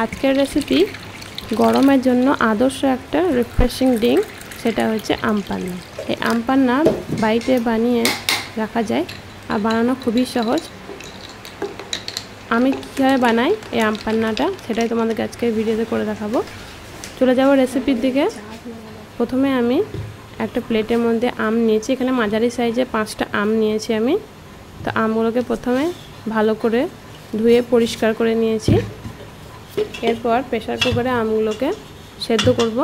আজকের রেসিপি গরমের জন্য আদর্শ একটা রিফ্রেশিং ড্রিঙ্ক, সেটা হচ্ছে আম পান্না। এই আম পান্না বাড়িতে বানিয়ে রাখা যায় আর বানানো খুবই সহজ। আমি কীভাবে বানাই এই আম পান্নাটা সেটাই তোমাদেরকে আজকের ভিডিওতে করে দেখাবো। চলে যাব রেসিপির দিকে। প্রথমে আমি একটা প্লেটের মধ্যে আম নিয়েছি, এখানে মাঝারি সাইজে 5টা আম নিয়েছি আমি। তো আমগুলোকে প্রথমে ভালো করে ধুয়ে পরিষ্কার করে নিয়েছি। এরপর প্রেসার কুকারে আমগুলোকে সেদ্ধ করব।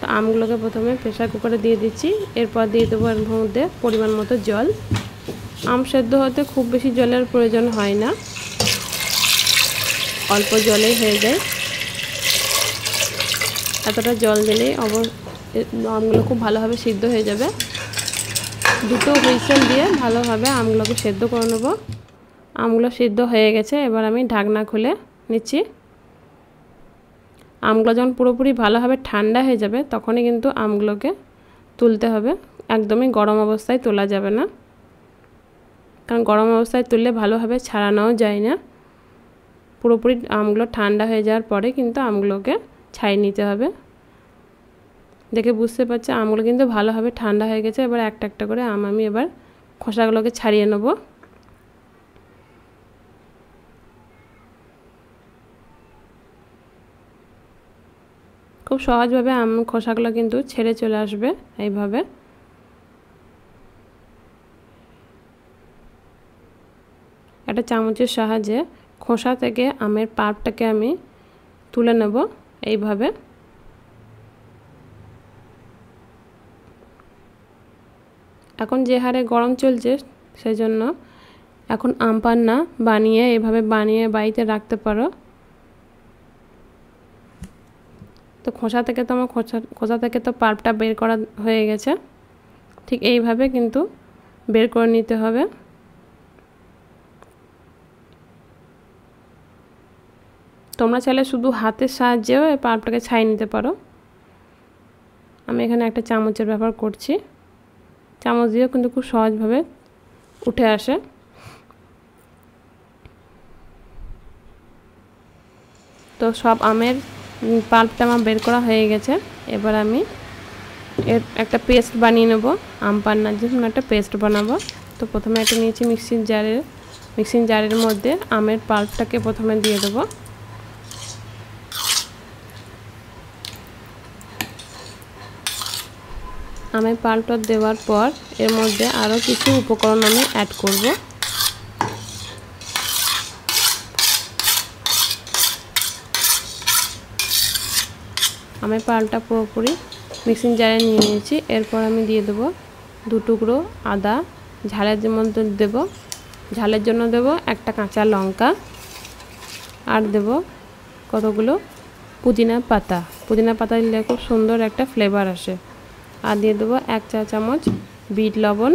তো আমগুলোকে প্রথমে প্রেসার কুকারে দিয়ে দিচ্ছি। এরপর দিয়ে দেবো এর মধ্যে পরিমাণ মতো জল। আম সেদ্ধ হতে খুব বেশি জলের প্রয়োজন হয় না, অল্প জলেই হয়ে যায়। এতটা জল দিলেই আমগুলো খুব ভালোভাবে সিদ্ধ হয়ে যাবে। দুটো হুইসেল দিয়ে ভালোভাবে আমগুলোকে সেদ্ধ করে নেব। আমগুলো সিদ্ধ হয়ে গেছে, এবার আমি ঢাকনা খুলে নিচ্ছি। আমগুলো যখন পুরোপুরি ভালোভাবে ঠান্ডা হয়ে যাবে তখনই কিন্তু আমগুলোকে তুলতে হবে। একদমই গরম অবস্থায় তোলা যাবে না, কারণ গরম অবস্থায় তুললে ভালোভাবে ছাড়ানোও যায় না। পুরোপুরি আমগুলো ঠান্ডা হয়ে যাওয়ার পরে কিন্তু আমগুলোকে ছাড়িয়ে নিতে হবে। দেখে বুঝতে পারছি আমগুলো কিন্তু ভালোভাবে ঠান্ডা হয়ে গেছে। এবার একটা একটা করে আমি এবার খোসাগুলোকে ছাড়িয়ে নেব। খুব সহজভাবে আম খোসাগুলো কিন্তু ছেড়ে চলে আসবে। এইভাবে একটা চামচের সাহায্যে খোসা থেকে আমের পাল্পটাকে আমি তুলে নেব। এইভাবে এখন যে হারে গরম চলছে সেই জন্য এখন আম পান্না বানিয়ে এইভাবে বানিয়ে বাড়িতে রাখতে পারো। তো খোসা থেকে তো আমার খোসা থেকে তো পাল্পটা বের করা হয়ে গেছে। ঠিক এইভাবে কিন্তু বের করে নিতে হবে। তোমরা চাইলে শুধু হাতের সাহায্যেও এই পাল্পটাকে ছাড়িয়ে নিতে পারো। আমি এখানে একটা চামচের ব্যবহার করছি। চামচ দিয়েও কিন্তু খুব সহজভাবে উঠে আসে। তো সব আমের পাল্পটা আমার বের করা হয়ে গেছে। এবার আমি এর একটা পেস্ট বানিয়ে নেব। আম পান্নার জন্য একটা পেস্ট বানাবো। তো প্রথমে একটা নিয়েছি মিক্সিং জারের মধ্যে আমের পাল্পটাকে প্রথমে দিয়ে দেবো। আমের পাল্পটা দেওয়ার পর এর মধ্যে আরও কিছু উপকরণ আমি অ্যাড করব। আমের পাল্পটা পুরোপুরি মিক্সিং জারে নিয়ে নিয়েছি। এরপর আমি দিয়ে দেবো 2 টুকরো আদা, ঝালের মধ্যে দেব, ঝালের জন্য দেব একটা কাঁচা লঙ্কা, আর দেব কতগুলো পুদিনা পাতা। পুদিনা পাতা দিলে খুব সুন্দর একটা ফ্লেভার আসে। আর দিয়ে দেবো 1 চা চামচ বিট লবণ,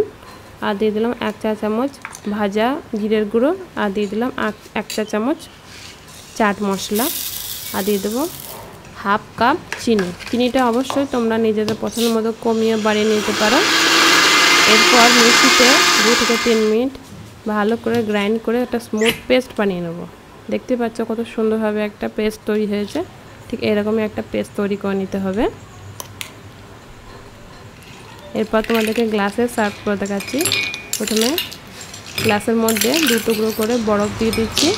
আর দিয়ে দিলাম 1 চা চামচ ভাজা জিরের গুঁড়ো, আর দিয়ে দিলাম 1 চা চামচ চাট মশলা, আর দিয়ে দেবো হাফ কাপ চিনি। চিনিটা অবশ্যই তোমরা নিজেদের পছন্দ মতো কমিয়ে বাড়িয়ে নিতে পারো। এরপর মিক্সিতে 2 থেকে 3 মিনিট ভালো করে গ্রাইন্ড করে একটা স্মুথ পেস্ট বানিয়ে নেব। দেখতে পাচ্ছ কত সুন্দরভাবে একটা পেস্ট তৈরি হয়েছে। ঠিক এরকমই একটা পেস্ট তৈরি করে নিতে হবে। এরপর তোমাদেরকে গ্লাসে সার্ভ করে দেখাচ্ছি। প্রথমে গ্লাসের মধ্যে 2 টুকরো করে বরফ দিয়ে দিচ্ছি।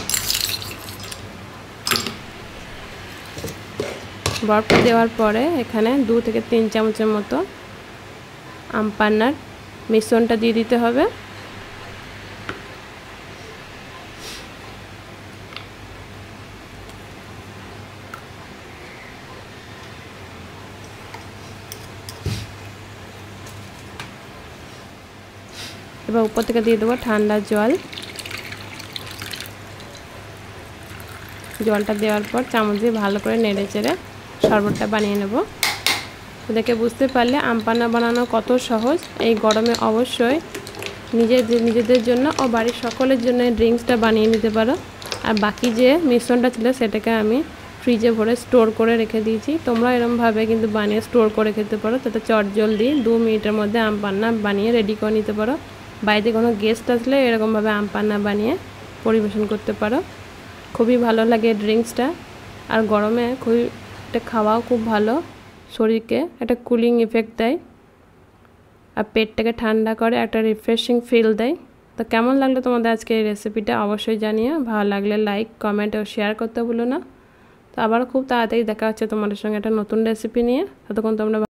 বরফটা দেওয়ার পরে এখানে 2 থেকে 3 চামচের মতো আম পান্নার মিশ্রণটা দিয়ে দিতে হবে। এবার উপর থেকে দিয়ে দেবো ঠান্ডা জল। জলটা দেওয়ার পর চামচ দিয়ে ভালো করে নেড়ে চেড়ে শরবতটা বানিয়ে নেব। দেখে বুঝতে পারলে আম পান্না বানানো কত সহজ। এই গরমে অবশ্যই নিজেদের জন্য ও বাড়ির সকলের জন্য ড্রিঙ্কসটা বানিয়ে নিতে পারো। আর বাকি যে মিশ্রণটা ছিল সেটাকে আমি ফ্রিজে ভরে স্টোর করে রেখে দিয়েছি। তোমরা এরকমভাবে কিন্তু বানিয়ে স্টোর করে খেতে পারো। তাতে চটজলদি 2 মিনিটের মধ্যে আম পান্না বানিয়ে রেডি করে নিতে পারো। বাড়িতে কোনো গেস্ট আসলে এরকমভাবে আম পান্না বানিয়ে পরিবেশন করতে পারো। খুবই ভালো লাগে ড্রিঙ্কসটা। আর গরমে খুবই এটা খাওয়াও খুব ভালো, শরীরকে একটা কুলিং ইফেক্ট দেয় আর পেটটাকে ঠান্ডা করে, একটা রিফ্রেশিং ফিল দেয়। তো কেমন লাগলো তোমাদের আজকে এই রেসিপিটা অবশ্যই জানিও। ভালো লাগলে লাইক, কমেন্ট ও শেয়ার করতে ভুলো না। তো আবার খুব তাড়াতাড়ি দেখা হচ্ছে তোমাদের সঙ্গে একটা নতুন রেসিপি নিয়ে। ততক্ষণ তোমরা